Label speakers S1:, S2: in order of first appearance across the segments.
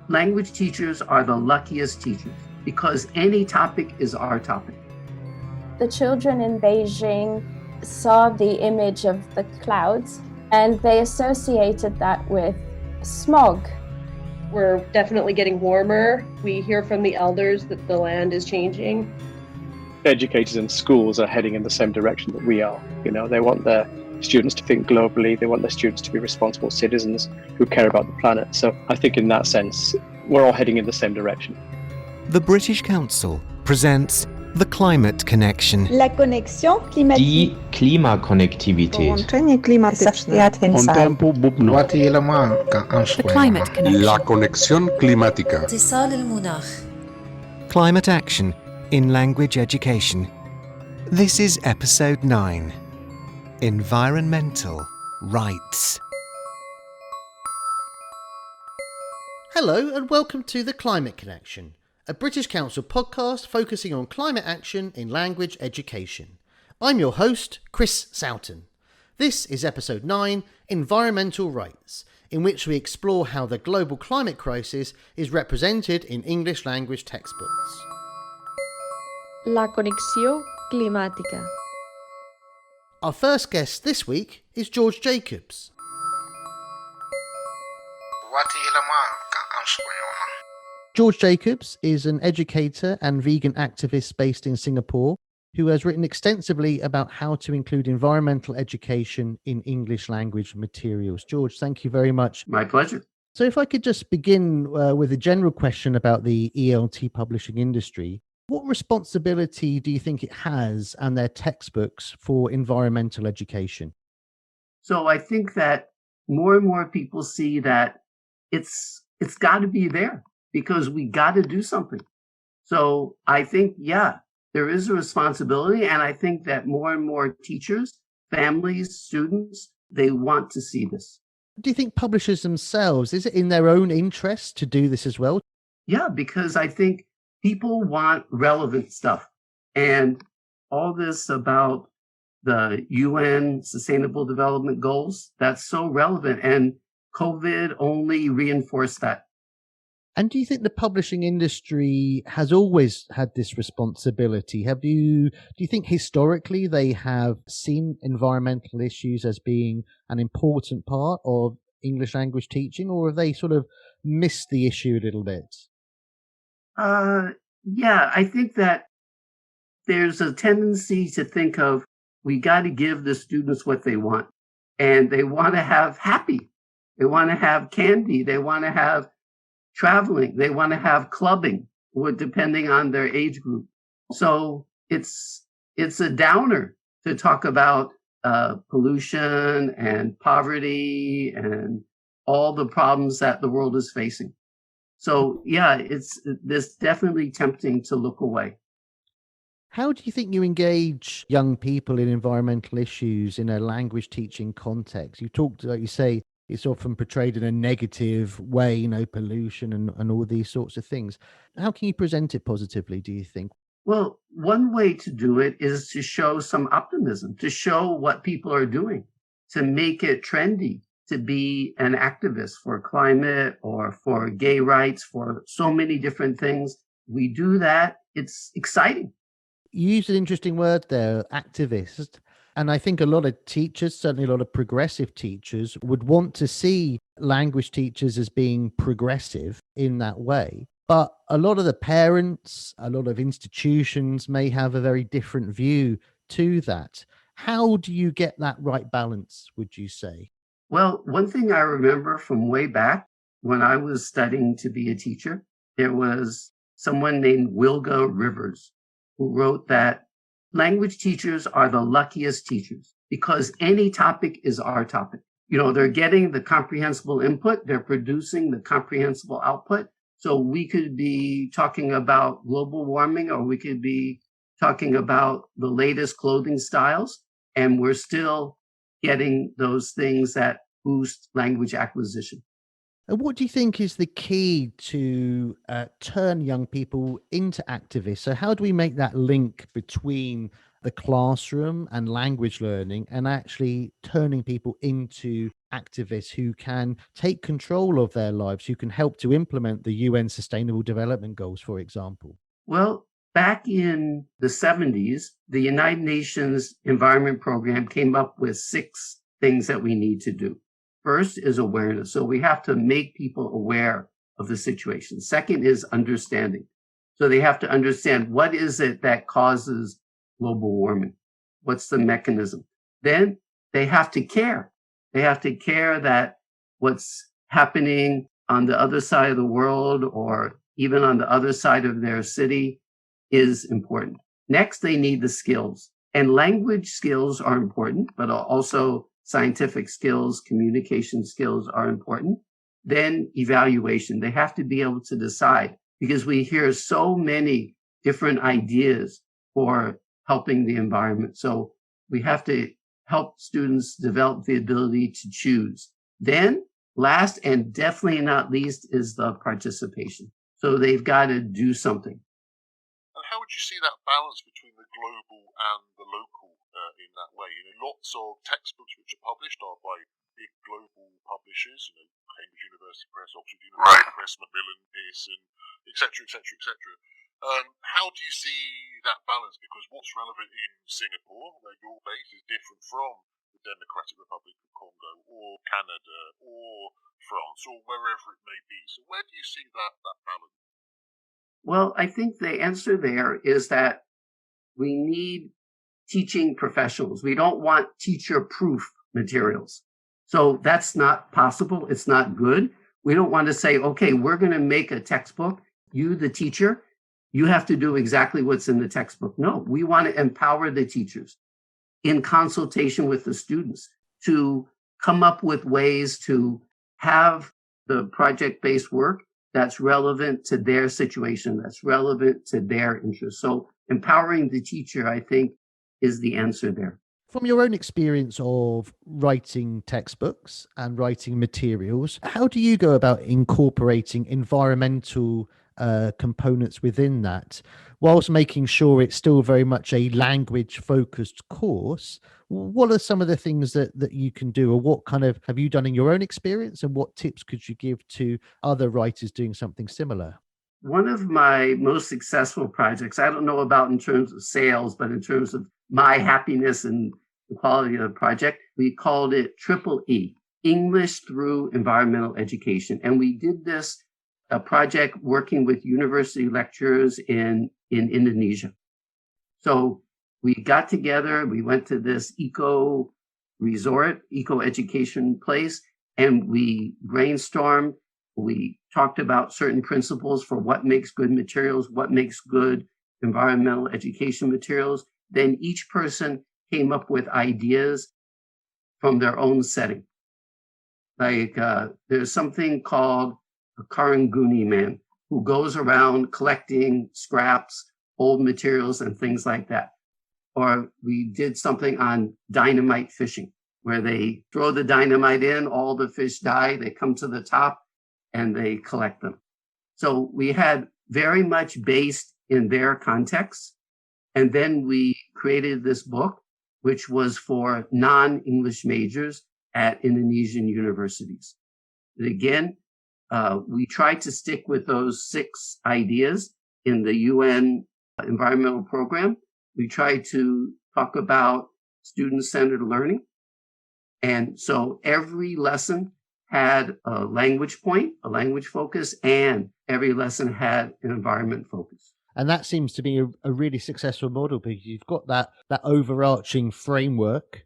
S1: Language teachers are the luckiest teachers because any topic is our topic.
S2: The children in Beijing saw the image of the clouds and they associated that with smog.
S3: We're definitely getting warmer. We hear from the elders that the land is changing.
S4: Educators in schools are heading in the same direction that we are. They want their students to think globally. They want their students to be responsible citizens who care about the planet. So I think in that sense, we're all heading in the same direction.
S5: The British Council presents The Climate Connection.
S6: La connexion climatique.
S7: Die Klimakonnektivität.
S6: Połączenie klimatyczne.
S5: The Climate Connection.
S8: La conexión climática.
S9: اتصال المناخ.
S5: Climate Action in Language Education. This is Episode 9. Environmental Rights.
S10: Hello and welcome to The Climate Connection, a British Council podcast focusing on climate action in language education. I'm your host, Chris Soughton. This is Episode 9, Environmental Rights, in which we explore how the global climate crisis is represented in English language textbooks.
S6: La conexión climática.
S10: Our first guest this week is George Jacobs. George Jacobs is an educator and vegan activist based in Singapore who has written extensively about how to include environmental education in English language materials. George, thank you very much.
S1: My pleasure.
S10: So if I could just begin with a general question about the ELT publishing industry. What responsibility do you think it has and their textbooks for environmental education?
S1: So I think that more and more people see that it's got to be there because we got to do something. So I think, there is a responsibility. And I think that more and more teachers, families, students, they want to see this.
S10: Do you think publishers themselves, is it in their own interest to do this as well?
S1: Yeah, because I think people want relevant stuff. And all this about the UN Sustainable Development Goals, that's so relevant. And COVID only reinforced that.
S10: And do you think the publishing industry has always had this responsibility? Do you think historically they have seen environmental issues as being an important part of English language teaching, or have they sort of missed the issue a little bit?
S1: I think that there's a tendency to think of, we got to give the students what they want, and they want to have happy. They want to have candy. They want to have traveling. They want to have clubbing, depending on their age group. So it's a downer to talk about pollution and poverty and all the problems that the world is facing. So it's definitely tempting to look away.
S10: How do you think you engage young people in environmental issues in a language teaching context? You talked, like you say, it's often portrayed in a negative way, pollution and all these sorts of things. How can you present it positively, do you think?
S1: Well, one way to do it is to show some optimism, to show what people are doing, to make it trendy, to be an activist for climate or for gay rights, for so many different things. We do that. It's exciting.
S10: You used an interesting word there, activist. And I think a lot of teachers, certainly a lot of progressive teachers, would want to see language teachers as being progressive in that way. But a lot of the parents, a lot of institutions may have a very different view to that. How do you get that right balance, would you say?
S1: Well, one thing I remember from way back when I was studying to be a teacher, there was someone named Wilga Rivers who wrote that language teachers are the luckiest teachers because any topic is our topic. They're getting the comprehensible input, they're producing the comprehensible output. So we could be talking about global warming, or we could be talking about the latest clothing styles, and we're still getting those things that boost language acquisition.
S10: And what do you think is the key to turn young people into activists? So how do we make that link between the classroom and language learning and actually turning people into activists who can take control of their lives, who can help to implement the UN Sustainable Development Goals, for example?
S1: Well, back in the 70s, the United Nations Environment Program came up with 6 things that we need to do. First is awareness. So we have to make people aware of the situation. Second is understanding. So they have to understand what is it that causes global warming? What's the mechanism? Then they have to care. They have to care that what's happening on the other side of the world or even on the other side of their city is important. Next, they need the skills. And language skills are important, but also scientific skills, communication skills are important. Then evaluation. They have to be able to decide because we hear so many different ideas for helping the environment. So we have to help students develop the ability to choose. Then last and definitely not least is the participation. So they've got to do something.
S9: And how would you see that balance between the global and the local in that way? Lots of textbooks which are published are by big global publishers, Cambridge University Press, Oxford University Press, Macmillan, Pearson, etc., etc., etc. How do you see that balance? Because what's relevant in Singapore, where your base, is different from the Democratic Republic of Congo or Canada or France or wherever it may be. So where do you see that balance?
S1: Well, I think the answer there is that we need teaching professionals. We don't want teacher-proof materials. So that's not possible. It's not good. We don't want to say, okay, we're going to make a textbook. You, the teacher, you have to do exactly what's in the textbook. No, we want to empower the teachers in consultation with the students to come up with ways to have the project-based work that's relevant to their situation, that's relevant to their interests. So empowering the teacher, I think, is the answer there.
S10: From your own experience of writing textbooks and writing materials, how do you go about incorporating environmental components within that, whilst making sure it's still very much a language-focused course? What are some of the things that you can do, or what kind of have you done in your own experience, and what tips could you give to other writers doing something similar?
S1: One of my most successful projects, I don't know about in terms of sales, but in terms of my happiness and the quality of the project, we called it Triple E, English Through Environmental Education. And we did this a project working with university lecturers in Indonesia. So we got together, we went to this eco resort, eco education place, and we brainstormed. We talked about certain principles for what makes good materials, what makes good environmental education materials. Then each person came up with ideas from their own setting. Like there's something called a Karanguni man who goes around collecting scraps, old materials, and things like that. Or we did something on dynamite fishing, where they throw the dynamite in, all the fish die, they come to the top, and they collect them. So we had very much based in their context. And then we created this book, which was for non-English majors at Indonesian universities. And again, we tried to stick with those 6 ideas in the UN environmental program. We tried to talk about student-centered learning. And so every lesson had a language point, a language focus, and every lesson had an environment focus.
S10: And that seems to be a really successful model, because you've got that overarching framework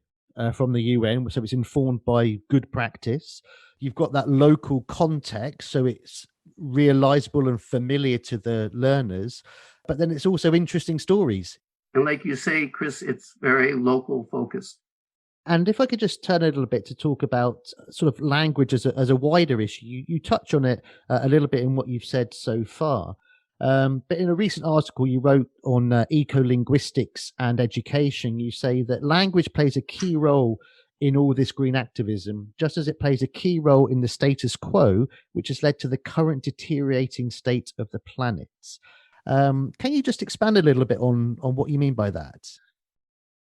S10: from the UN, so it's informed by good practice. You've got that local context, so it's realizable and familiar to the learners, but then it's also interesting stories.
S1: And like you say, Chris, it's very local focused.
S10: And if I could just turn a little bit to talk about sort of language as a wider issue, you touch on it a little bit in what you've said so far. But in a recent article you wrote on eco-linguistics and education, you say that language plays a key role in all this green activism, just as it plays a key role in the status quo, which has led to the current deteriorating state of the planet. Can you just expand a little bit on what you mean by that?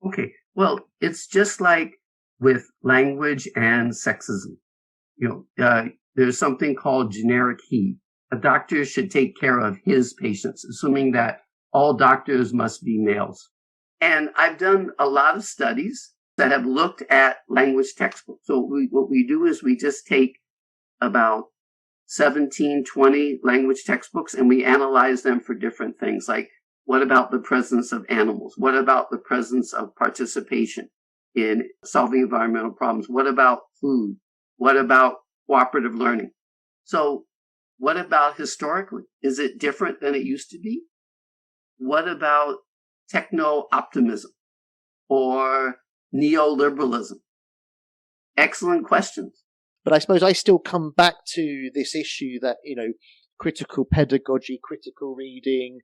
S1: Okay, well, it's just like with language and sexism. There's something called generic he. A doctor should take care of his patients, assuming that all doctors must be males. And I've done a lot of studies that have looked at language textbooks. So what we do is we just take about 17, 20 language textbooks and we analyze them for different things. Like, what about the presence of animals? What about the presence of participation in solving environmental problems? What about food? What about cooperative learning? So what about historically? Is it different than it used to be? What about techno-optimism or neoliberalism? Excellent questions.
S10: But I suppose I still come back to this issue that, critical pedagogy, critical reading,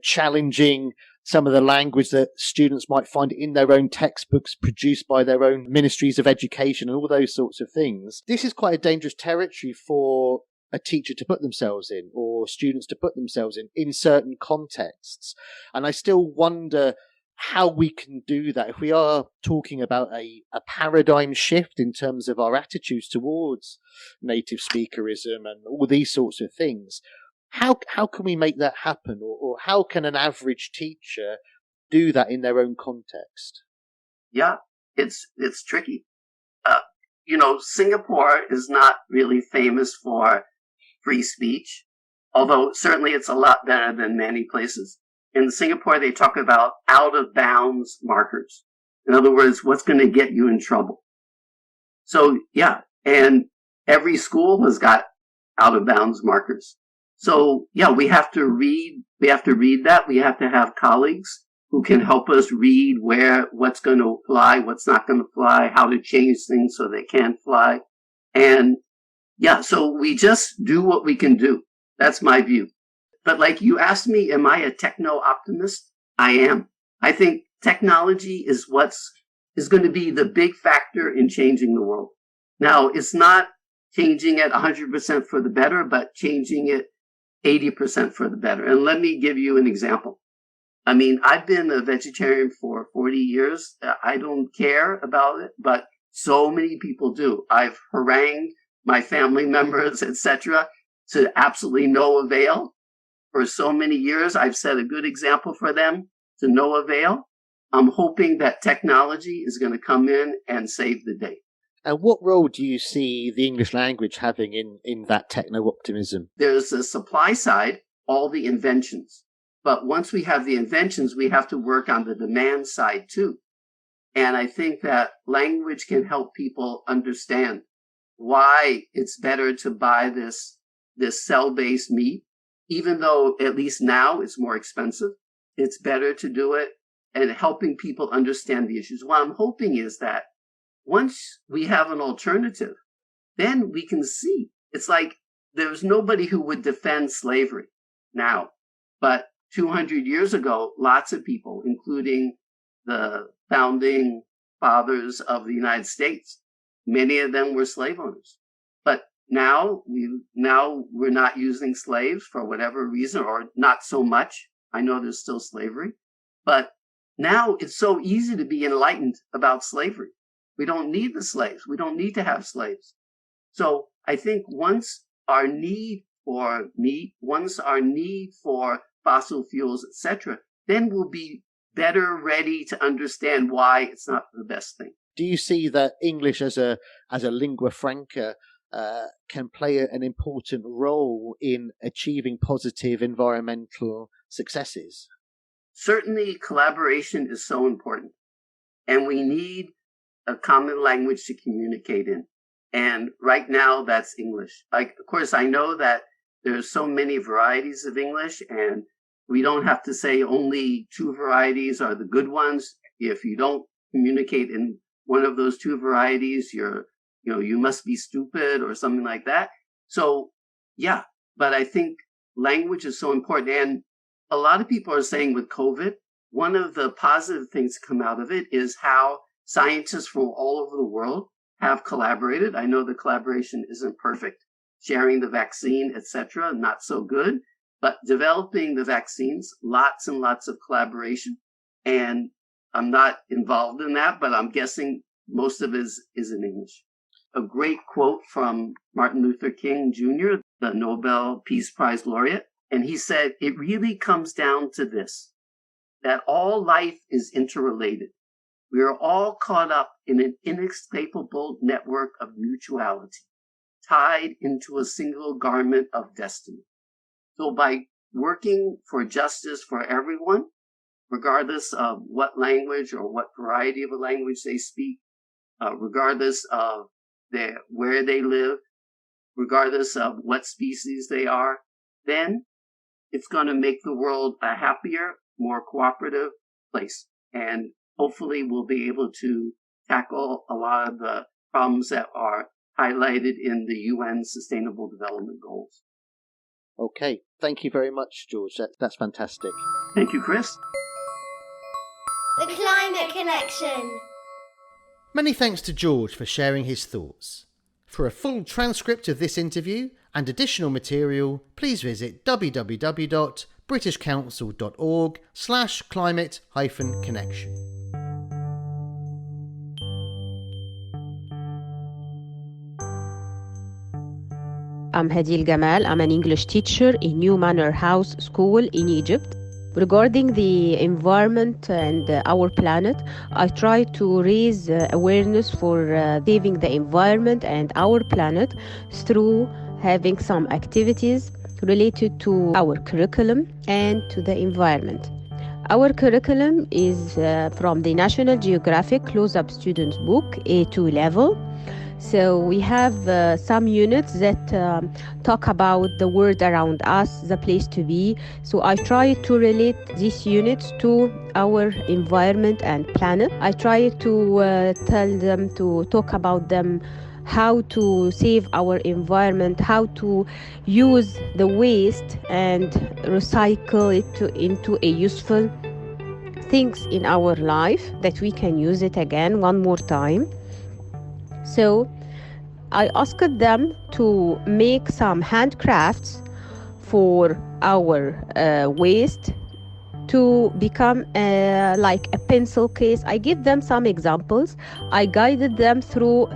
S10: challenging some of the language that students might find in their own textbooks produced by their own ministries of education and all those sorts of things. This is quite a dangerous territory for a teacher to put themselves in, or students to put themselves in certain contexts. And I still wonder how we can do that if we are talking about a paradigm shift in terms of our attitudes towards native speakerism and all these sorts of things. How can we make that happen, or how can an average teacher do that in their own context?
S1: Yeah, it's tricky. Singapore is not really famous for free speech, although certainly it's a lot better than many places. In Singapore, they talk about out-of-bounds markers. In other words, what's going to get you in trouble. So, yeah, and every school has got out-of-bounds markers. So, yeah, we have to read that. We have to have colleagues who can help us read what's going to fly, what's not going to fly, how to change things so they can fly. And, yeah, so we just do what we can do. That's my view. But like you asked me, am I a techno-optimist? I am. I think technology is going to be the big factor in changing the world. Now, it's not changing it 100% for the better, but changing it 80% for the better. And let me give you an example. I mean, I've been a vegetarian for 40 years. I don't care about it, but so many people do. I've harangued my family members, etc., to absolutely no avail. For so many years, I've set a good example for them to no avail. I'm hoping that technology is going to come in and save the day.
S10: And what role do you see the English language having in that techno-optimism?
S1: There's a supply side, all the inventions. But once we have the inventions, we have to work on the demand side too. And I think that language can help people understand why it's better to buy this cell-based meat. Even though at least now it's more expensive, it's better to do it, and helping people understand the issues. What I'm hoping is that once we have an alternative, then we can see. It's like there's nobody who would defend slavery now. But 200 years ago, lots of people, including the founding fathers of the United States, many of them were slave owners. But now we're not using slaves for whatever reason, or not so much. I know there's still slavery, but now it's so easy to be enlightened about slavery. We don't need the slaves. We don't need to have slaves. So I think once our need for meat, once our need for fossil fuels, etc., then we'll be better ready to understand why it's not the best thing.
S10: Do you see that English as a lingua franca can play an important role in achieving positive environmental successes?
S1: Certainly, collaboration is so important, and we need a common language to communicate in. And right now, that's English. Of course, I know that there's so many varieties of English, and we don't have to say only two varieties are the good ones. If you don't communicate in one of those two varieties, you must be stupid or something like that. So, yeah, but I think language is so important. And a lot of people are saying with COVID, one of the positive things to come out of it is how scientists from all over the world have collaborated. I know the collaboration isn't perfect. Sharing the vaccine, etc., not so good. But developing the vaccines, lots and lots of collaboration. And I'm not involved in that, but I'm guessing most of it is in English. A great quote from Martin Luther King Jr., the Nobel Peace Prize laureate. And he said, it really comes down to this, that all life is interrelated. We are all caught up in an inescapable network of mutuality, tied into a single garment of destiny. So by working for justice for everyone, regardless of what language or what variety of a language they speak, regardless of where they live, regardless of what species they are, then it's going to make the world a happier, more cooperative place. And hopefully we'll be able to tackle a lot of the problems that are highlighted in the UN Sustainable Development Goals.
S10: Okay, thank you very much, George. That's fantastic.
S1: Thank you, Chris.
S11: The Climate Connection.
S10: Many thanks to George for sharing his thoughts. For a full transcript of this interview and additional material, please visit www.britishcouncil.org/climate-connection.
S12: I'm Hadil Gamal. I'm an English teacher in New Manor House School in Egypt. Regarding the environment and our planet, I try to raise awareness for saving the environment and our planet through having some activities related to our curriculum and to the environment. Our curriculum is from the National Geographic Close-Up Students Book, A2 level. So we have some units that talk about the world around us, the place to be. So I try to relate these units to our environment and planet. I try to tell them, to talk about them, how to save our environment, how to use the waste and recycle it into a useful things in our life that we can use it again one more time. So I asked them to make some handcrafts for our waste to become like a pencil case. I give them some examples. I guided them through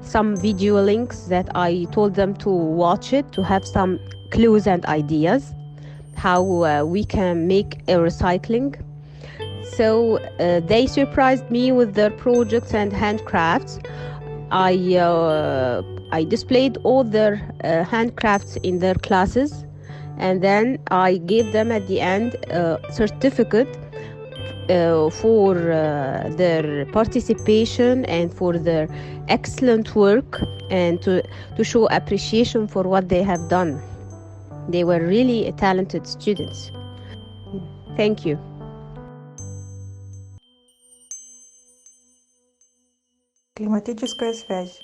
S12: some video links that I told them to watch it, to have some clues and ideas how we can make a recycling. So they surprised me with their projects and handcrafts. I displayed all their handcrafts in their classes, and then I gave them at the end a certificate for their participation and for their excellent work, and to show appreciation for what they have done. They were really talented students. Thank you.
S6: Климатическая связь.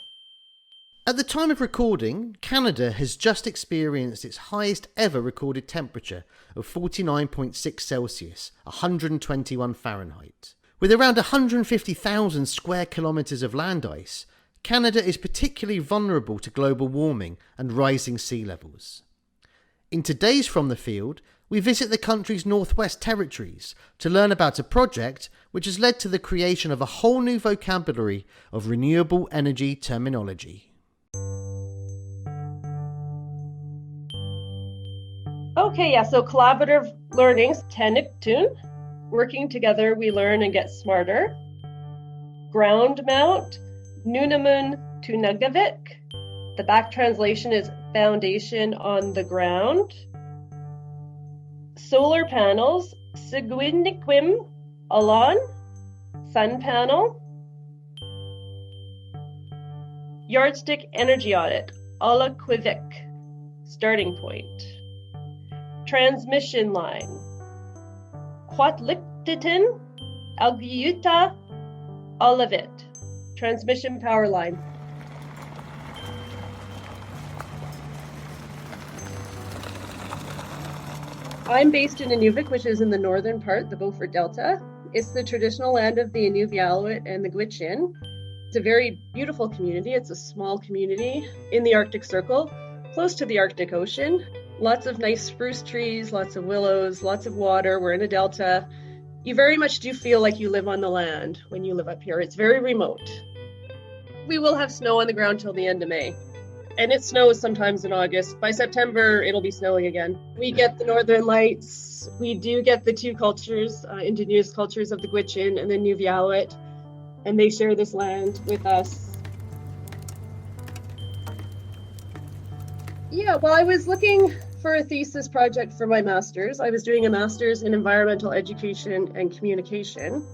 S10: At the time of recording, Canada has just experienced its highest ever recorded temperature of 49.6 Celsius, 121 Fahrenheit. With around 150,000 square kilometres of land ice, Canada is particularly vulnerable to global warming and rising sea levels. In today's From the Field, we visit the country's Northwest Territories to learn about a project which has led to the creation of a whole new vocabulary of renewable energy terminology.
S3: Okay, yeah, so collaborative learnings, Inuvialuktun. Working together, we learn and get smarter. Ground mount, Nunamun Tunagavik. The back translation is foundation on the ground. Solar panels, Seguiniquim Alon, sun panel. Yardstick energy audit, Alaquivik, starting point. Transmission line, Quatlictitin, Algiuta, Olivit, transmission power line. I'm based in Inuvik, which is in the northern part, the Beaufort Delta. It's the traditional land of the Inuvialuktun and the Gwich'in. It's a very beautiful community. It's a small community in the Arctic Circle, close to the Arctic Ocean. Lots of nice spruce trees, lots of willows, lots of water. We're in a delta. you very much do feel like you live on the land when you live up here. It's very remote. We will have snow on the ground till the end of May. And it snows sometimes in August. By September, it'll be snowing again. We get the Northern Lights. We do get the two cultures, indigenous cultures of the Gwich'in and the Inuvialuktun, and they share this land with us. Yeah, well, I was looking for a thesis project for my master's. I was doing a master's in environmental education and communication.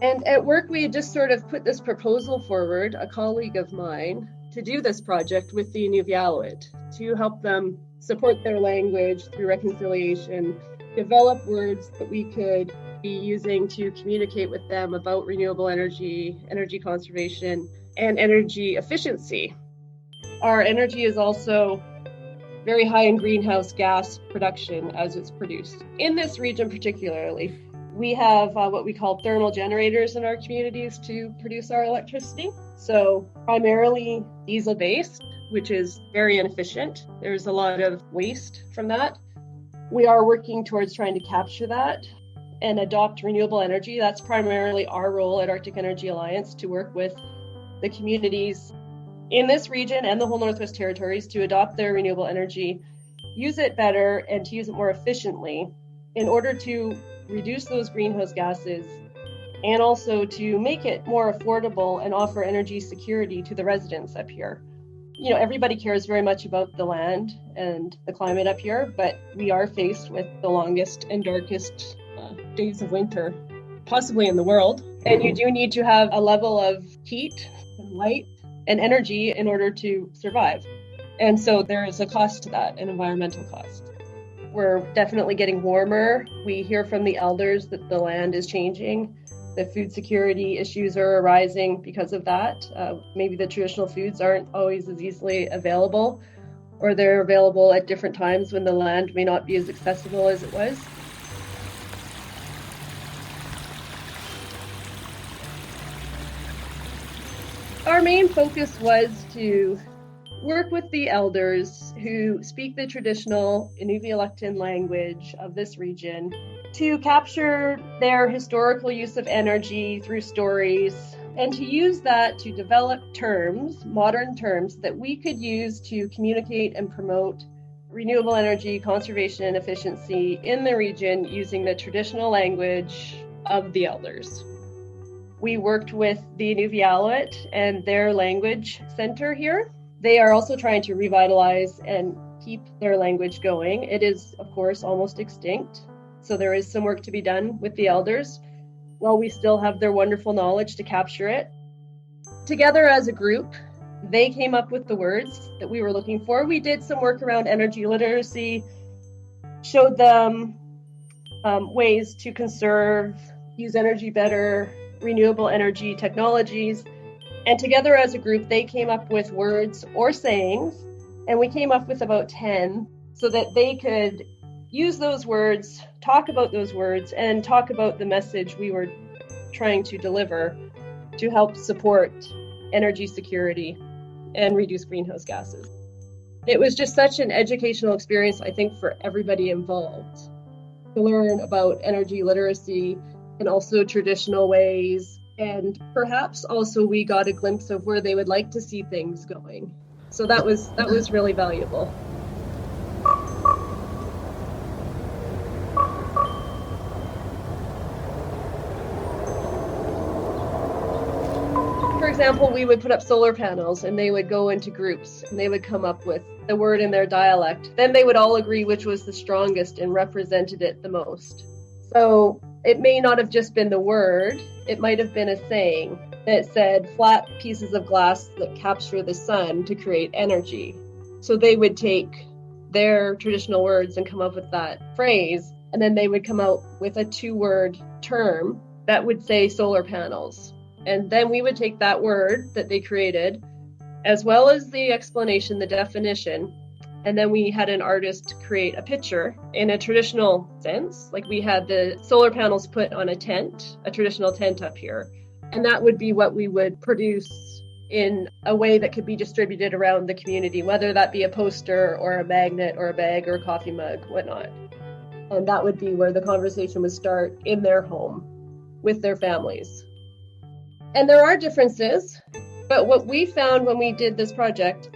S3: And at work, we had just sort of put this proposal forward, a colleague of mine, to do this project with the Inuvialuktun, to help them support their language through reconciliation, develop words that we could be using to communicate with them about renewable energy, energy conservation, and energy efficiency. Our energy is also very high in greenhouse gas production as it's produced. In this region particularly, we have what we call thermal generators in our communities to produce our electricity. So primarily diesel-based, which is very inefficient. There's a lot of waste from that. We are working towards trying to capture that and adopt renewable energy. That's primarily our role at Arctic Energy Alliance, to work with the communities in this region and the whole Northwest Territories to adopt their renewable energy, use it better, and to use it more efficiently in order to reduce those greenhouse gases, and also to make it more affordable and offer energy security to the residents up here. You know, everybody cares very much about the land and the climate up here, but we are faced with the longest and darkest days of winter, possibly in the world. And you do need to have a level of heat and light and energy in order to survive. And so there is a cost to that, an environmental cost. We're definitely getting warmer. We hear from the elders that the land is changing. The food security issues are arising because of that. Maybe the traditional foods aren't always as easily available, or they're available at different times when the land may not be as accessible as it was. Our main focus was to work with the elders who speak the traditional Inuvialuktun language of this region to capture their historical use of energy through stories, and to use that to develop terms, modern terms, that we could use to communicate and promote renewable energy, conservation, and efficiency in the region using the traditional language of the elders. We worked with the Inuvialuktun and their language center here. They are also trying to revitalize and keep their language going. It is, of course, almost extinct, so there is some work to be done with the elders, while we still have their wonderful knowledge to capture it. Together as a group, they came up with the words that we were looking for. We did some work around energy literacy, showed them ways to conserve, use energy better, renewable energy technologies. And together as a group, they came up with words or sayings, and we came up with about 10 so that they could use those words, talk about those words, and talk about the message we were trying to deliver to help support energy security and reduce greenhouse gases. It was just such an educational experience, I think, for everybody involved to learn about energy literacy and also traditional ways. And perhaps also we got a glimpse of where they would like to see things going. So that was really valuable. For example, we would put up solar panels and they would go into groups and they would come up with the word in their dialect. Then they would all agree which was the strongest and represented it the most. So it may not have just been the word, it might have been a saying that said flat pieces of glass that capture the sun to create energy. So they would take their traditional words and come up with that phrase, and then they would come out with a 2-word term that would say solar panels. And then we would take that word that they created, as well as the explanation, the definition, and then we had an artist create a picture in a traditional sense. Like we had the solar panels put on a tent, a traditional tent up here. And that would be what we would produce in a way that could be distributed around the community, whether that be a poster or a magnet or a bag or a coffee mug, whatnot. And that would be where the conversation would start in their home. with their families. And there are differences, but what we found when we did this project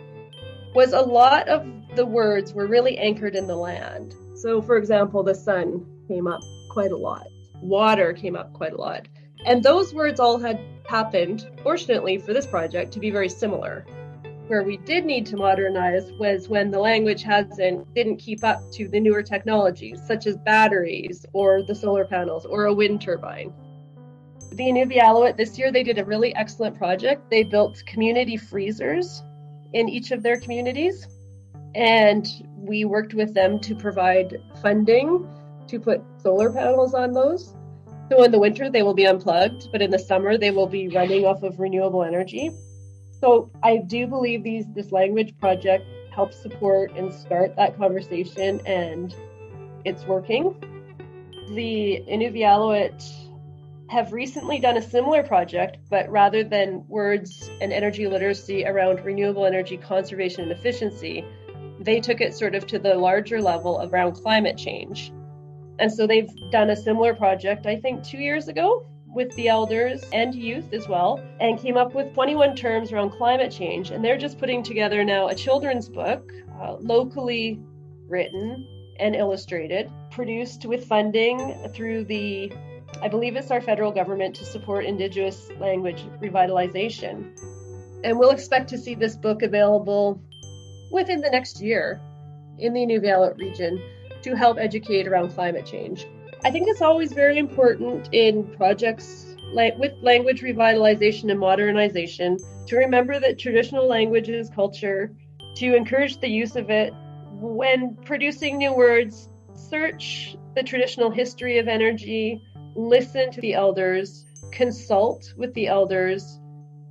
S3: was a lot of the words were really anchored in the land. So for example, the sun came up quite a lot. Water came up quite a lot. And those words all had happened, fortunately for this project, to be very similar. Where we did need to modernize was when the language didn't keep up to the newer technologies, such as batteries or the solar panels or a wind turbine. The Inuvialuktun, this year, they did a really excellent project. They built community freezers in each of their communities, and we worked with them to provide funding to put solar panels on those. So in the winter, they will be unplugged, but in the summer, they will be running off of renewable energy. So I do believe this language project helps support and start that conversation, and it's working. The Inuvialuktun have recently done a similar project, but rather than words and energy literacy around renewable energy conservation and efficiency, they took it sort of to the larger level around climate change. And so they've done a similar project, I think 2 years ago, with the elders and youth as well, and came up with 21 terms around climate change. And they're just putting together now a children's book, locally written and illustrated, produced with funding through I believe it's our federal government to support Indigenous language revitalization. And we'll expect to see this book available within the next year in the Inuvialuktun region to help educate around climate change. I think it's always very important in projects with language revitalization and modernization to remember that traditional language is culture, to encourage the use of it. When producing new words, search the traditional history of energy, listen to the elders, consult with the elders,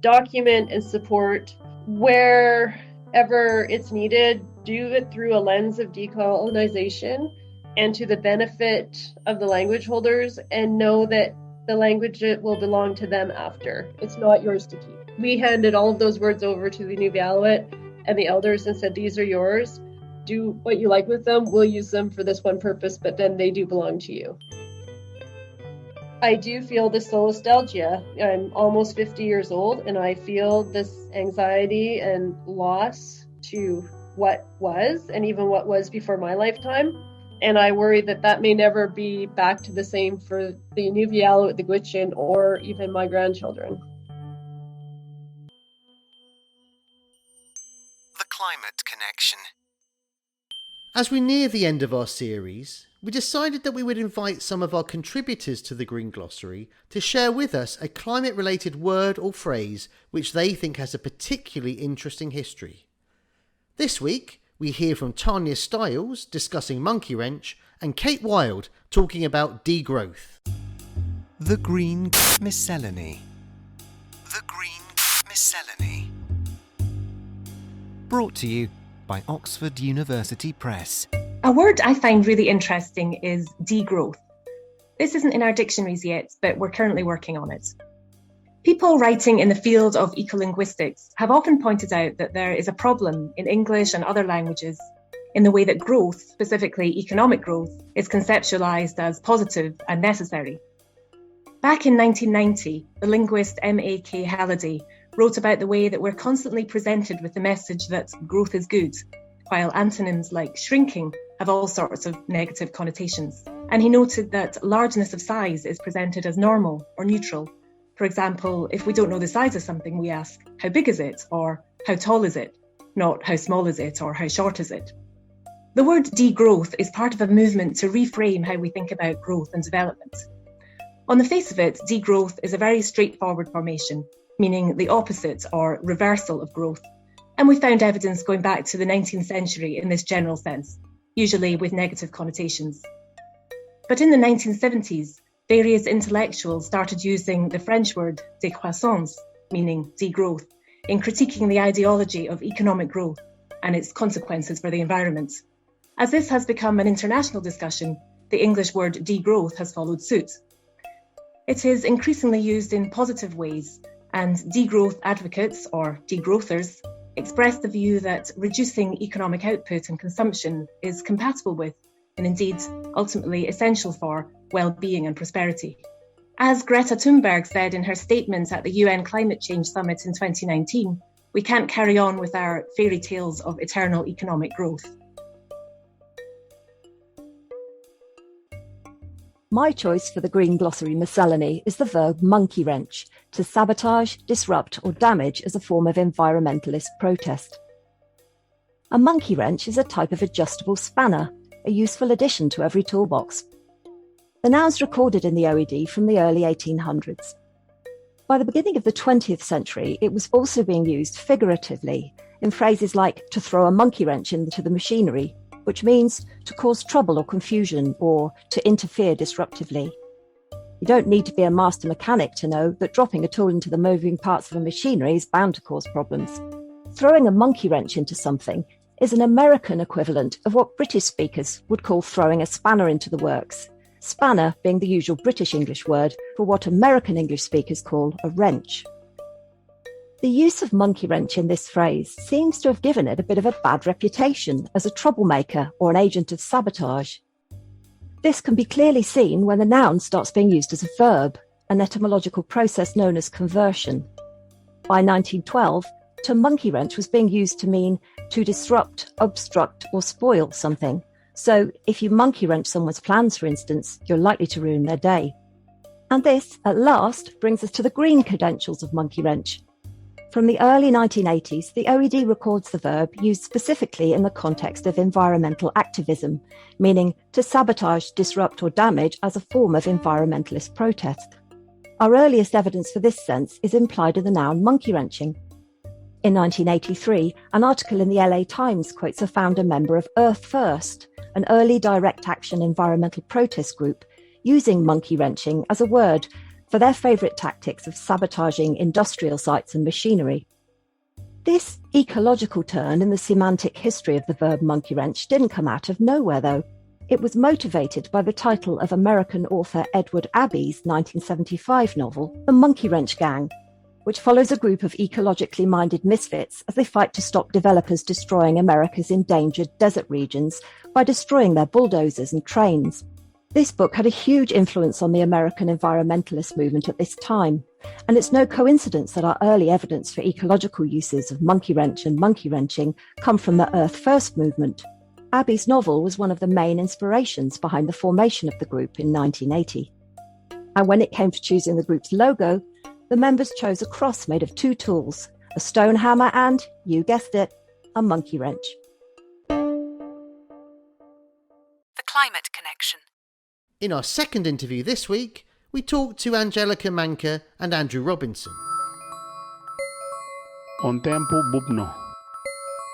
S3: document and support wherever it's needed, do it through a lens of decolonization and to the benefit of the language holders, and know that the language will belong to them after. It's not yours to keep. We handed all of those words over to the Inuvialuktun and the elders and said, these are yours. Do what you like with them. We'll use them for this one purpose, but then they do belong to you. I do feel this nostalgia. I'm almost 50 years old, and I feel this anxiety and loss to what was, and even what was before my lifetime. And I worry that may never be back to the same for the Inuvialuktun, the Gwich'in, or even my grandchildren.
S5: The Climate Connection.
S10: As we near the end of our series, we decided that we would invite some of our contributors to the Green Glossary to share with us a climate-related word or phrase which they think has a particularly interesting history. This week, we hear from Tanya Stiles discussing monkey wrench and Kate Wild talking about degrowth.
S5: The Green Miscellany. The Green Miscellany. Brought to you by Oxford University Press.
S13: A word I find really interesting is degrowth. This isn't in our dictionaries yet, but we're currently working on it. People writing in the field of ecolinguistics have often pointed out that there is a problem in English and other languages in the way that growth, specifically economic growth, is conceptualized as positive and necessary. Back in 1990, the linguist M.A.K. Halliday wrote about the way that we're constantly presented with the message that growth is good, while antonyms like shrinking have all sorts of negative connotations. And he noted that largeness of size is presented as normal or neutral. For example, if we don't know the size of something, we ask, how big is it? Or how tall is it? Not how small is it or how short is it? The word degrowth is part of a movement to reframe how we think about growth and development. On the face of it, degrowth is a very straightforward formation, meaning the opposite or reversal of growth. And we found evidence going back to the 19th century in this general sense, usually with negative connotations. But in the 1970s, various intellectuals started using the French word décroissance, meaning degrowth, in critiquing the ideology of economic growth and its consequences for the environment. As this has become an international discussion, the English word degrowth has followed suit. It is increasingly used in positive ways, and degrowth advocates, or degrowthers, express the view that reducing economic output and consumption is compatible with, and indeed ultimately essential for, well-being and prosperity. As Greta Thunberg said in her statements at the UN Climate Change Summit in 2019, we can't carry on with our fairy tales of eternal economic growth.
S14: My choice for the Green Glossary miscellany is the verb monkey wrench, to sabotage, disrupt or damage as a form of environmentalist protest. A monkey wrench is a type of adjustable spanner, a useful addition to every toolbox. The noun's recorded in the OED from the early 1800s. By the beginning of the 20th century, it was also being used figuratively in phrases like to throw a monkey wrench into the machinery, which means to cause trouble or confusion or to interfere disruptively. You don't need to be a master mechanic to know that dropping a tool into the moving parts of a machinery is bound to cause problems. Throwing a monkey wrench into something is an American equivalent of what British speakers would call throwing a spanner into the works, spanner being the usual British English word for what American English speakers call a wrench. The use of monkey wrench in this phrase seems to have given it a bit of a bad reputation as a troublemaker or an agent of sabotage. This can be clearly seen when the noun starts being used as a verb, an etymological process known as conversion. By 1912, to monkey wrench was being used to mean to disrupt, obstruct or spoil something. So if you monkey wrench someone's plans, for instance, you're likely to ruin their day. And this, at last, brings us to the green credentials of monkey wrench. From the early 1980s, the OED records the verb used specifically in the context of environmental activism, meaning to sabotage, disrupt or damage as a form of environmentalist protest. Our earliest evidence for this sense is implied in the noun monkey wrenching. In 1983, an article in the LA Times quotes a founder member of Earth First, an early direct action environmental protest group, using monkey wrenching as a word for their favourite tactics of sabotaging industrial sites and machinery. This ecological turn in the semantic history of the verb monkey wrench didn't come out of nowhere, though. It was motivated by the title of American author Edward Abbey's 1975 novel, The Monkey Wrench Gang, which follows a group of ecologically minded misfits as they fight to stop developers destroying America's endangered desert regions by destroying their bulldozers and trains. This book had a huge influence on the American environmentalist movement at this time, and it's no coincidence that our early evidence for ecological uses of monkey wrench and monkey wrenching come from the Earth First movement. Abbey's novel was one of the main inspirations behind the formation of the group in 1980. And when it came to choosing the group's logo, the members chose a cross made of two tools, a stone hammer and, you guessed it, a monkey wrench.
S5: The Climate Connection.
S10: In our second interview this week, we talked to Angelica Manca and Andrew Robinson.
S8: Un tempo bubno.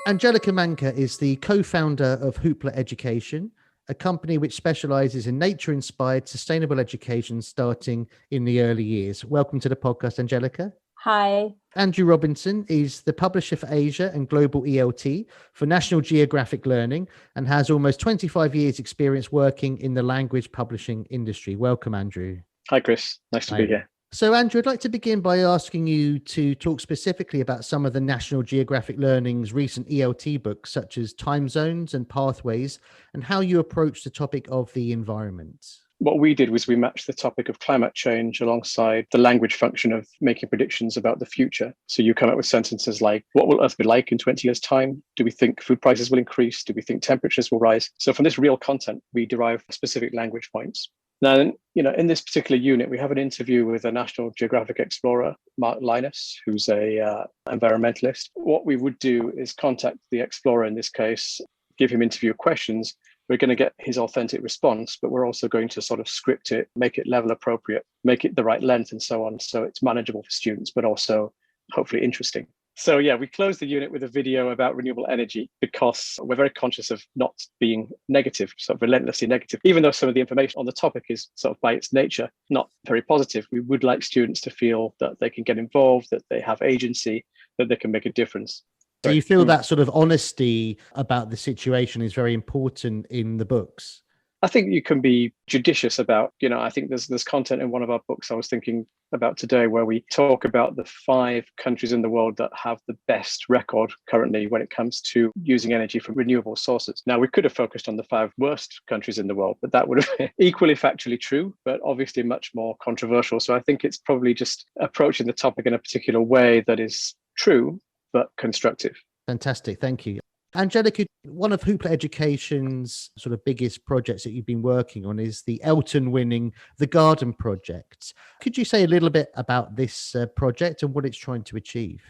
S10: Angelica Manca is the co-founder of Hoopla Education, a company which specialises in nature-inspired sustainable education starting in the early years. Welcome to the podcast, Angelica.
S2: Hi.
S10: Andrew Robinson is the publisher for Asia and Global ELT for National Geographic Learning and has almost 25 years experience working in the language publishing industry. Welcome, Andrew.
S4: Hi, Chris. Nice to be here.
S10: So, Andrew, I'd like to begin by asking you to talk specifically about some of the National Geographic Learning's recent ELT books, such as Time Zones and Pathways, and how you approach the topic of the environment.
S4: What we did was we matched the topic of climate change alongside the language function of making predictions about the future. So you come up with sentences like, what will Earth be like in 20 years' time? Do we think food prices will increase? Do we think temperatures will rise? So from this real content, we derive specific language points. Now, in this particular unit, we have an interview with a National Geographic explorer, Mark Linus, who's a environmentalist. What we would do is contact the explorer in this case, give him interview questions. We're going to get his authentic response, but we're also going to sort of script it, make it level appropriate, make it the right length and so on. So it's manageable for students, but also hopefully interesting. So yeah, we closed the unit with a video about renewable energy because we're very conscious of not being negative, sort of relentlessly negative. Even though some of the information on the topic is sort of by its nature not very positive, we would like students to feel that they can get involved, that they have agency, that they can make a difference.
S10: Do you feel that sort of honesty about the situation is very important in the books?
S4: I think you can be judicious about, I think there's content in one of our books I was thinking about today where we talk about the 5 countries in the world that have the best record currently when it comes to using energy from renewable sources. Now, we could have focused on the 5 worst countries in the world, but that would have been equally factually true, but obviously much more controversial. So I think it's probably just approaching the topic in a particular way that is true, but constructive.
S10: Fantastic. Thank you. Angelica, one of Hoopla Education's sort of biggest projects that you've been working on is the Elton winning The Garden Project. Could you say a little bit about this project and what it's trying to achieve?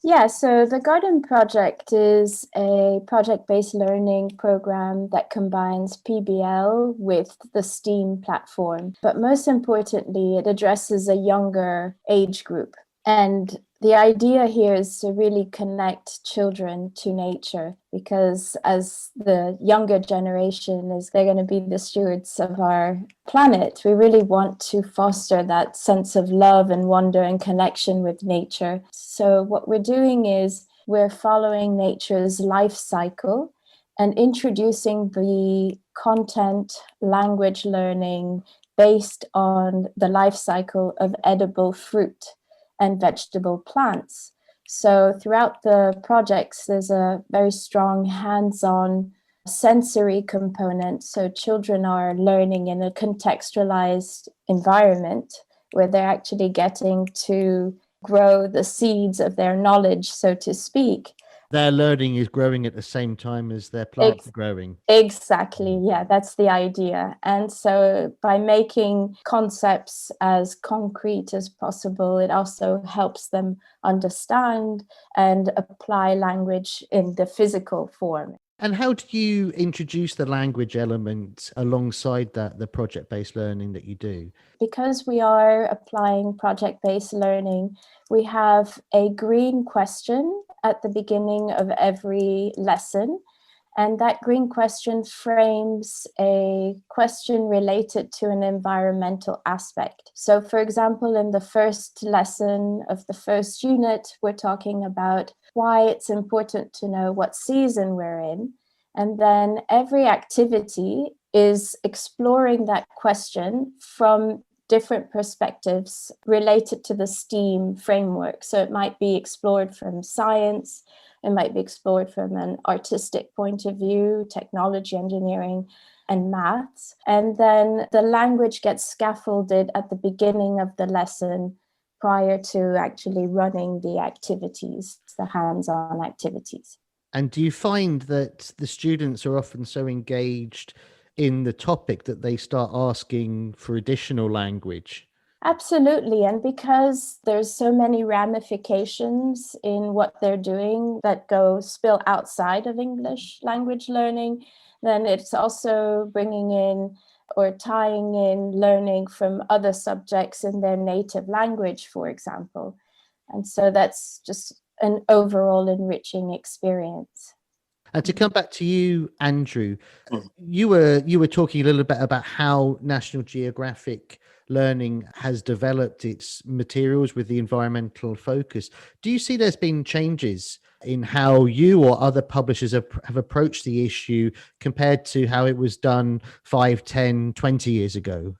S2: Yeah, so the Garden Project is a project-based learning program that combines PBL with the STEAM platform. But most importantly, it addresses a younger age group. And the idea here is to really connect children to nature, because as the younger generation they're going to be the stewards of our planet, we really want to foster that sense of love and wonder and connection with nature. So what we're doing is we're following nature's life cycle and introducing the content, language learning based on the life cycle of edible fruit and vegetable plants. So throughout the projects, there's a very strong hands-on sensory component. So children are learning in a contextualized environment where they're actually getting to grow the seeds of their knowledge, so to speak.
S10: Their learning is growing at the same time as their plants are growing.
S2: Exactly. Yeah, that's the idea. And so by making concepts as concrete as possible, it also helps them understand and apply language in the physical form.
S10: And how do you introduce the language element alongside the project-based learning that you do?
S2: Because we are applying project-based learning, we have a green question at the beginning of every lesson. And that green question frames a question related to an environmental aspect. So for example, in the first lesson of the first unit, we're talking about why it's important to know what season we're in. And then every activity is exploring that question from different perspectives related to the STEAM framework. So it might be explored from science, it might be explored from an artistic point of view, technology, engineering, and maths. And then the language gets scaffolded at the beginning of the lesson prior to actually running the activities, the hands-on activities.
S10: And do you find that the students are often so engaged in the topic that they start asking for additional language?
S2: Absolutely. And because there's so many ramifications in what they're doing that spill outside of English language learning, then it's also bringing in or tying in learning from other subjects in their native language, for example. And so that's just an overall enriching experience.
S10: And to come back to you, Andrew, you were talking a little bit about how National Geographic Learning has developed its materials with the environmental focus. Do you see there's been changes in how you or other publishers have approached the issue compared to how it was done 5, 10, 20 years ago?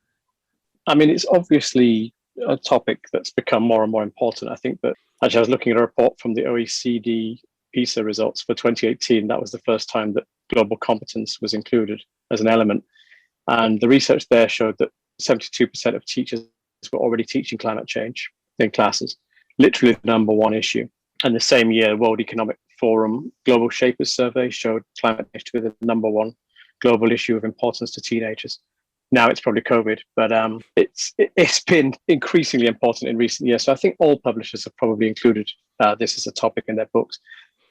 S4: I mean, it's obviously a topic that's become more and more important. I think that actually I was looking at a report from the OECD PISA results for 2018. That was the first time that global competence was included as an element. And the research there showed that 72% of teachers were already teaching climate change in classes, literally the number one issue. And the same year, World Economic Forum Global Shapers Survey showed climate change to be the number one global issue of importance to teenagers. Now it's probably COVID, but it's been increasingly important in recent years. So I think all publishers have probably included this as a topic in their books.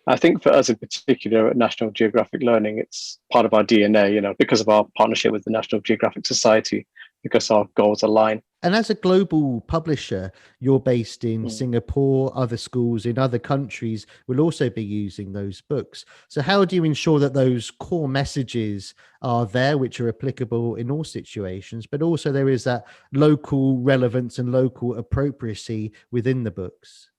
S4: I think for us in particular at National Geographic Learning, it's part of our DNA, because of our partnership with the National Geographic Society, because our goals align.
S10: And as a global publisher, you're based in Singapore, other schools in other countries will also be using those books. So how do you ensure that those core messages are there, which are applicable in all situations, but also there is that local relevance and local appropriacy within the books?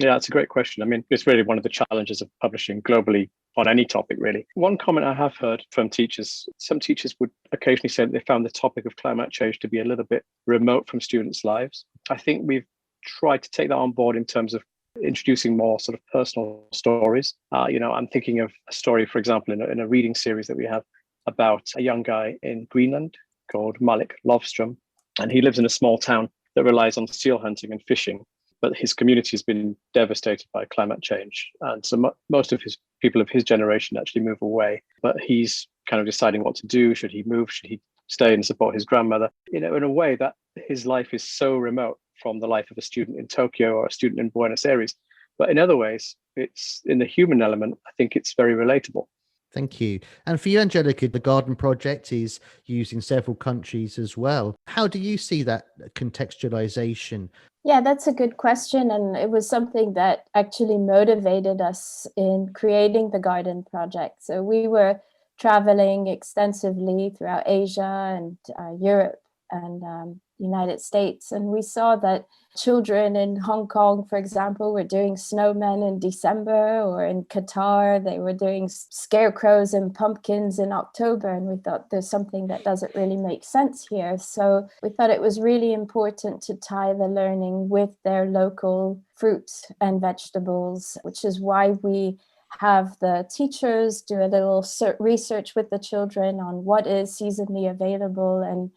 S4: Yeah, that's a great question. I mean, it's really one of the challenges of publishing globally on any topic, really. One comment I have heard from teachers, some teachers would occasionally say that they found the topic of climate change to be a little bit remote from students' lives. I think we've tried to take that on board in terms of introducing more sort of personal stories. I'm thinking of a story, for example, in a reading series that we have about a young guy in Greenland called Malik Lovstrom, and he lives in a small town that relies on seal hunting and fishing. But his community has been devastated by climate change. And so most of his people of his generation actually move away. But he's kind of deciding what to do. Should he move? Should he stay and support his grandmother? In a way that his life is so remote from the life of a student in Tokyo or a student in Buenos Aires. But in other ways, it's in the human element, I think it's very relatable.
S10: Thank you. And for you, Angelica, the Garden Project is used in several countries as well. How do you see that contextualization?
S2: Yeah, that's a good question. And it was something that actually motivated us in creating the Garden Project. So we were traveling extensively throughout Asia and Europe and United States. And we saw that children in Hong Kong, for example, were doing snowmen in December, or in Qatar, they were doing scarecrows and pumpkins in October. And we thought there's something that doesn't really make sense here. So we thought it was really important to tie the learning with their local fruits and vegetables, which is why we have the teachers do a little research with the children on what is seasonally available and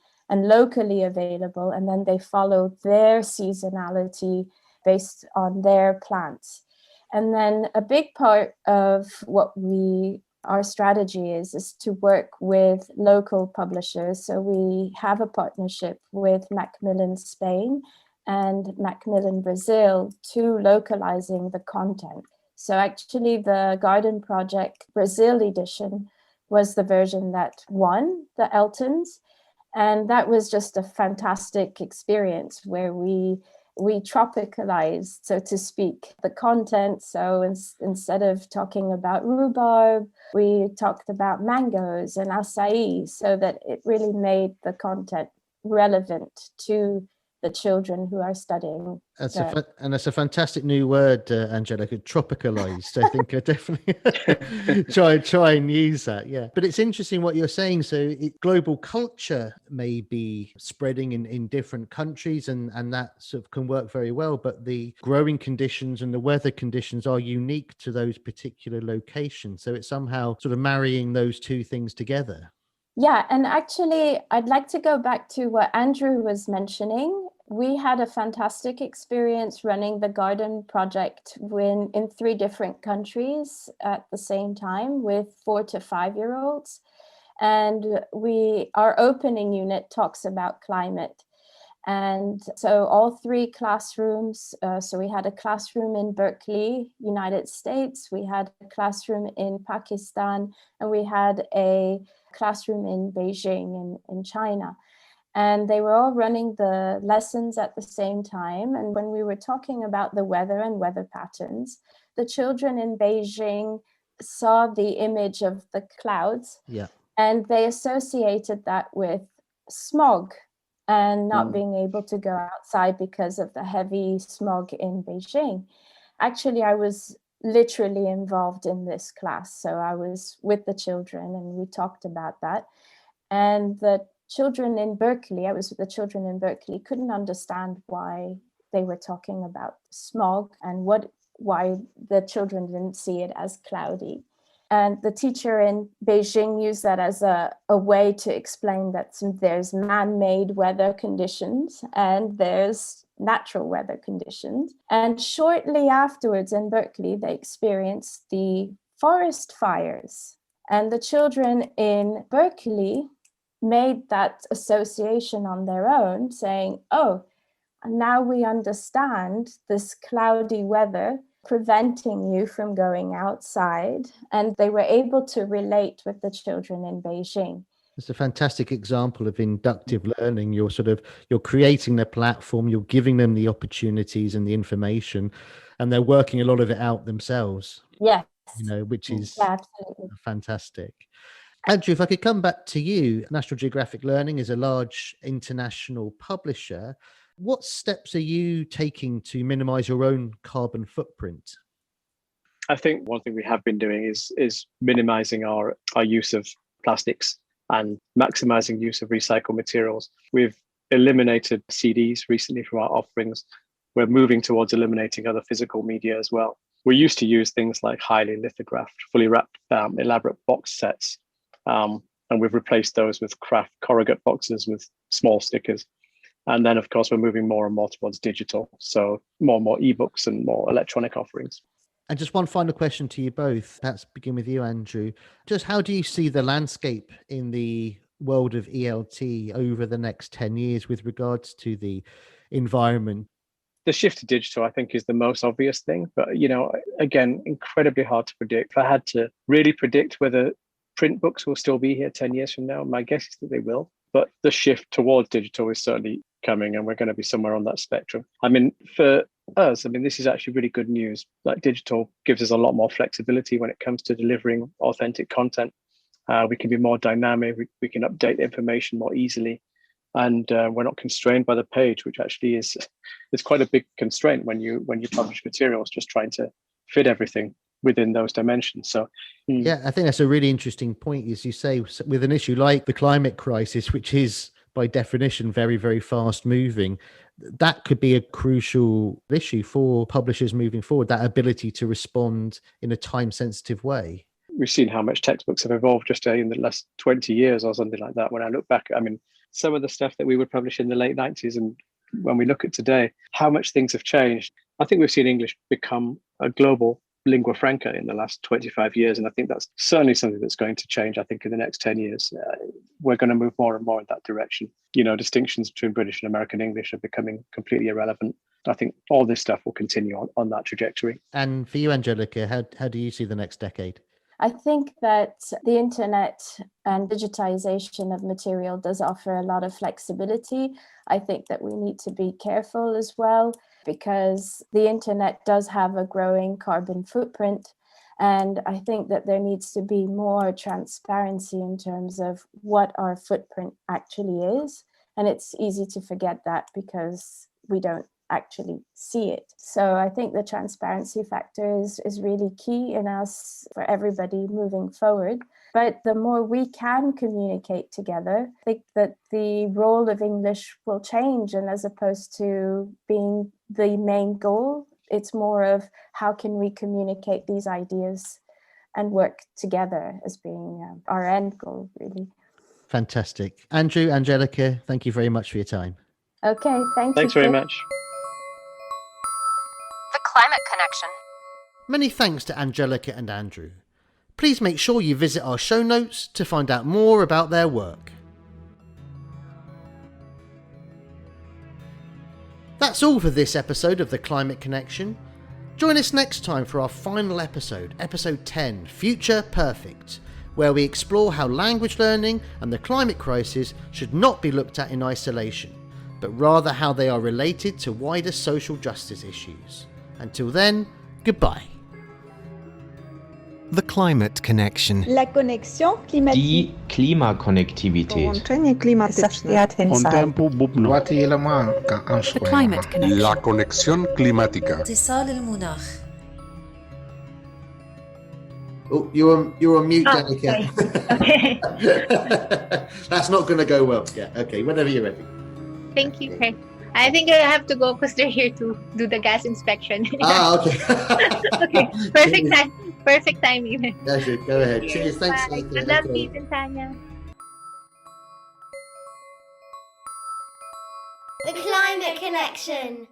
S2: locally available, and then they follow their seasonality based on their plants. And then a big part of what our strategy is to work with local publishers. So we have a partnership with Macmillan Spain and Macmillan Brazil to localizing the content. So actually the Garden Project Brazil edition was the version that won the Eltons. And that was just a fantastic experience where we tropicalized, so to speak, the content. So instead of talking about rhubarb, we talked about mangoes and acai, so that it really made the content relevant to the children who are studying.
S10: That's a fantastic new word, Angelica, tropicalized. I think I definitely try and use that. Yeah, but it's interesting what you're saying. So global culture may be spreading in different countries, and that sort of can work very well. But the growing conditions and the weather conditions are unique to those particular locations. So it's somehow sort of marrying those two things together.
S2: Yeah, and actually, I'd like to go back to what Andrew was mentioning. We had a fantastic experience running the Garden Project in 3 different countries at the same time with 4 to 5-year-olds. And our opening unit talks about climate. And so all 3 classrooms, so we had a classroom in Berkeley, United States, we had a classroom in Pakistan, and we had a classroom in Beijing in China. And they were all running the lessons at the same time. And when we were talking about the weather and weather patterns, the children in Beijing saw the image of the clouds, and they associated that with smog and not being able to go outside because of the heavy smog in Beijing. Actually, I was literally involved in this class. So I was with the children and we talked about that. And the children in Berkeley, I was with the children in Berkeley, couldn't understand why they were talking about smog and why the children didn't see it as cloudy. And the teacher in Beijing used that as a way to explain that there's man-made weather conditions and there's natural weather conditions. And shortly afterwards in Berkeley, they experienced the forest fires. And the children in Berkeley made that association on their own, saying, oh, now we understand this cloudy weather preventing you from going outside. And they were able to relate with the children in Beijing.
S10: It's a fantastic example of inductive learning. You're creating the platform, you're giving them the opportunities and the information, and they're working a lot of it out themselves.
S2: Yes.
S10: Which is
S2: absolutely
S10: fantastic. Andrew, if I could come back to you, National Geographic Learning is a large international publisher. What steps are you taking to minimize your own carbon footprint?
S4: I think one thing we have been doing is minimizing our use of plastics and maximizing use of recycled materials. We've eliminated CDs recently from our offerings. We're moving towards eliminating other physical media as well. We used to use things like highly lithographed, fully wrapped, elaborate box sets. And we've replaced those with craft corrugate boxes with small stickers. And then, of course, we're moving more and more towards digital. So more and more ebooks and more electronic offerings.
S10: And just one final question to you both. Perhaps begin with you, Andrew. Just how do you see the landscape in the world of ELT over the next 10 years with regards to the environment?
S4: The shift to digital, I think, is the most obvious thing. But, again, incredibly hard to predict. If I had to really predict whether print books will still be here 10 years from now, my guess is that they will. But the shift towards digital is certainly coming, and we're going to be somewhere on that spectrum. I mean, for us, this is actually really good news. Like, digital gives us a lot more flexibility when it comes to delivering authentic content. We can be more dynamic. We can update information more easily, and we're not constrained by the page, which actually is quite a big constraint when you publish materials, just trying to fit everything within those dimensions. So
S10: yeah, I think that's a really interesting point. As you say, with an issue like the climate crisis, which is by definition very, very fast moving, that could be a crucial issue for publishers moving forward, that ability to respond in a time sensitive way.
S4: We've seen how much textbooks have evolved just in the last 20 years or something like that. When I look back, some of the stuff that we would publish in the late 90s, and when we look at today, how much things have changed. I think we've seen English become a global lingua franca in the last 25 years. And I think that's certainly something that's going to change, I think, in the next 10 years. We're going to move more and more in that direction. Distinctions between British and American English are becoming completely irrelevant. I think all this stuff will continue on that trajectory.
S10: And for you, Angelica, how do you see the next decade?
S2: I think that the internet and digitization of material does offer a lot of flexibility. I think that we need to be careful as well, because the internet does have a growing carbon footprint. And I think that there needs to be more transparency in terms of what our footprint actually is. And it's easy to forget that because we don't actually see it. So I think the transparency factor is really key in us for everybody moving forward. But the more we can communicate together, I think that the role of English will change. And as opposed to being the main goal, it's more of how can we communicate these ideas and work together as being our end goal, really.
S10: Fantastic. Andrew, Angelica, thank you very much for your time.
S2: Okay,
S4: Thanks very much.
S15: The Climate Connection.
S10: Many thanks to Angelica and Andrew. Please make sure you visit our show notes to find out more about their work. That's all for this episode of The Climate Connection. Join us next time for our final episode, episode 10, Future Perfect, where we explore how language learning and the climate crisis should not be looked at in isolation, but rather how they are related to wider social justice issues. Until then, goodbye.
S5: The Climate Connection.
S6: La connexion climatique.
S7: Die Klimakonnektivität.
S6: Połączenie klimatyczne.
S15: The Climate Connection.
S8: La conexión climática.
S11: اتصال المناخ.
S10: Oh, you're on mute, Danica.
S16: Okay.
S10: That's not going to go well. Yeah. Okay. Whenever you're ready.
S16: Thank you. Okay. I think I have to go because they're here to do the gas inspection.
S10: Okay.
S16: Okay. Perfect time. Perfect timing.
S10: That's it. Go ahead. Cheers. Thanks.
S16: Bye. Good luck, Pete and Tanya.
S11: The Climate Connection.